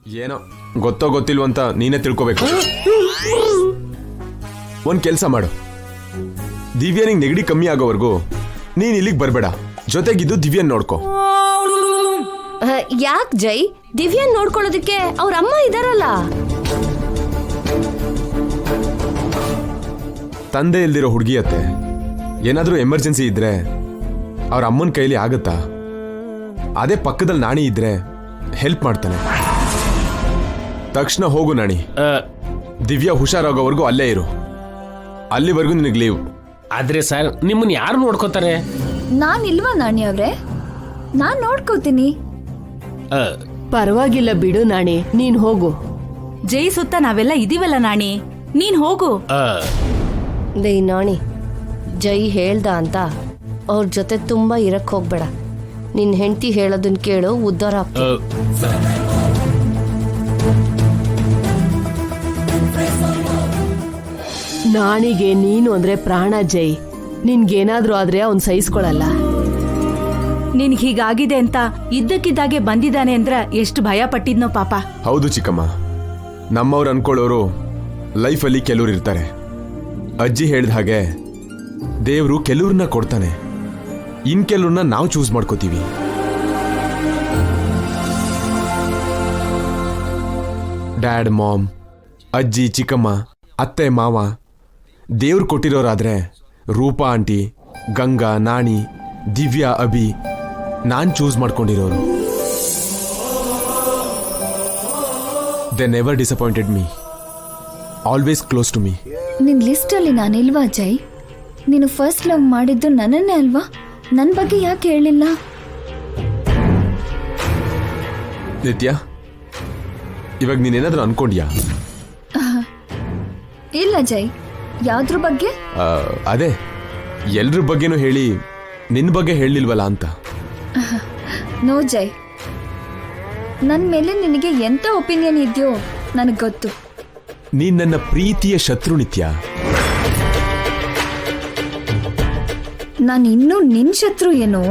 ಏನೋ ಗೊತ್ತೋ ಗೊತ್ತಿಲ್ವ ಅಂತ ನೀನೇ ತಿಳ್ಕೋಬೇಕು. ಒಂದ್ ಕೆಲ್ಸ ಮಾಡು, ದಿವ್ಯನಿಗೆ ನೆಗಡಿ ಕಮ್ಮಿ ಆಗೋವರೆಗೂ ನೀನ್ ಇಲ್ಲಿಗೆ ಬರ್ಬೇಡ, ಜೊತೆಗಿದ್ದು ದಿವ್ಯನ್ ನೋಡ್ಕೋ. ಯಾಕ್ ಜೈ? ದಿವ್ಯನ್ ನೋಡ್ಕೊಳ್ಳೋದಕ್ಕೆ ಅವ್ರ ಅಮ್ಮ ಇದಾರಲ್ಲ. ತಂದೆ ಇಲ್ದಿರೋ ಹುಡುಗಿಯತ್ತೆ, ಏನಾದ್ರೂ ಎಮರ್ಜೆನ್ಸಿ ಇದ್ರೆ ಅವ್ರ ಅಮ್ಮನ ಕೈಲಿ ಆಗತ್ತಾ? ಅದೇ ಪಕ್ಕದಲ್ಲಿ ನಾಣಿ ಇದ್ರೆ ಹೆಲ್ಪ್ ಮಾಡ್ತಾನೆ. ತಕ್ಷಣ ಹೋಗು ನಾಣಿ. ದಿವ್ಯಾ ಹುಷಾರಾಗೋವರೆಗೂ ಅಲ್ಲೇ ಇರು, ಅಲ್ಲಿವರೆಗೂ ನಿನಗೆ ಲೀವ್. ಆದ್ರೆ ಸರ್, ನಿಮ್ಮನ್ನ ಯಾರು ನೋಡ್ಕೋತಾರೆ? ನಾನ್ ಇಲ್ವಾ ನಾಣಿ ಅವ್ರೆ? ನಾನ್ ನೋಡ್ಕೋತೀನಿ. ಪರವಾಗಿಲ್ಲ ಬಿಡು ನಾಣಿ, ನೀನ್ ಹೋಗು. ಜೈ ಸುತ್ತ ನಾವೆಲ್ಲ ಇದೀವಲ್ಲ ನಾಣಿ, ನೀನ್ ಹೋಗು. ದೈ ನಾಣಿ, ಜೈ ಹೇಳ್ದ ಅಂತ ಅವ್ರ ಜೊತೆ ತುಂಬಾ ಇರಕ್ ಹೋಗ್ಬೇಡ. ನಿನ್ ಹೆಂಡತಿ ಹೇಳೋದನ್ ಕೇಳು, ಉದ್ಧಾರ ಆಗ್ತದೆ. ನಾಣಿಗೆ ನೀನು ಅಂದ್ರೆ ಪ್ರಾಣ ಜೈ. ನಿನ್ಗೇನಾದ್ರೂ ಆದ್ರೆ ಅವ್ನ್ ಸಹಿಸ್ಕೊಳಲ್ಲ. ನಿನ್ಗೆ ಹೀಗಾಗಿದೆ ಅಂತ ಇದ್ದಕ್ಕಿದ್ದಾಗೆ ಬಂದಿದ್ದಾನೆ ಅಂದ್ರ ಎಷ್ಟು ಭಯ ಪಟ್ಟಿದ್ನೋ ಪಾಪ. ಹೌದು ಚಿಕ್ಕಮ್ಮ, ನಮ್ಮವ್ರು ಅನ್ಕೊಳ್ಳೋರು ಲೈಫಲ್ಲಿ ಕೆಲವ್ರು ಇರ್ತಾರೆ. ಅಜ್ಜಿ ಹೇಳ್ದ ಹಾಗೆ ದೇವ್ರು ಕೆಲವ್ರನ್ನ ಕೊಡ್ತಾನೆ, ಇನ್ ಕೆಲವ್ರನ್ನ ನಾವು ಚೂಸ್ ಮಾಡ್ಕೋತೀವಿ. ಡ್ಯಾಡ್, ಮಾಮ್, ಅಜ್ಜಿ, ಚಿಕ್ಕಮ್ಮ, ಅತ್ತೆ, ಮಾವ ದೇವ್ರು ಕೊಟ್ಟಿರೋರಾದ್ರೆ ರೂಪಾ ಆಂಟಿ, ಗಂಗಾ, ನಾಣಿ, ದಿವ್ಯಾ, ಅಭಿ ನಾನ್ ಚೂಸ್ ಮಾಡ್ಕೊಂಡಿರೋರು. They never disappointed me, always close to me. ನಿನ್ ಲಿಸ್ಟ್ ಅಲ್ಲಿ ನಾನಿಲ್ವಾ ಜೈ? ನೀನು ಫಸ್ಟ್ ಲವ್ ಮಾಡಿದ್ದು ನನ್ನನ್ನೇ ಅಲ್ವಾ? ನನ್ ಬಗ್ಗೆ ಯಾಕೆ ಹೇಳಿಲ್ಲ? ನಿತ್ಯ, ಇವಾಗ ನೀನೇನಾದ್ರೂ ಅನ್ಕೊಂಡ್ಯಾ? ಇಲ್ಲ ಜೈ, ಯಾವ್ದ್ರ ಬಗ್ಗೆ? ಅದೇ ಎಲ್ರ ಬಗ್ಗೆನೂ ಹೇಳಿ ನಿನ್ ಬಗ್ಗೆ ಹೇಳಿಲ್ವಲ್ಲ ಅಂತ. ನೋ ಜೈ, ನನ್ ಮೇಲೆ ನಿನಗೆ ಎಂತ ಒಪಿನಿಯನ್ ಇದೆಯೋ ನನಗ್ ಗೊತ್ತು. ನೀನ್ ನನ್ನ ಪ್ರೀತಿಯ ಶತ್ರು ನಿತ್ಯ. ನಾನು ಇನ್ನೂ ನಿನ್ ಶತ್ರು ಏನೋ?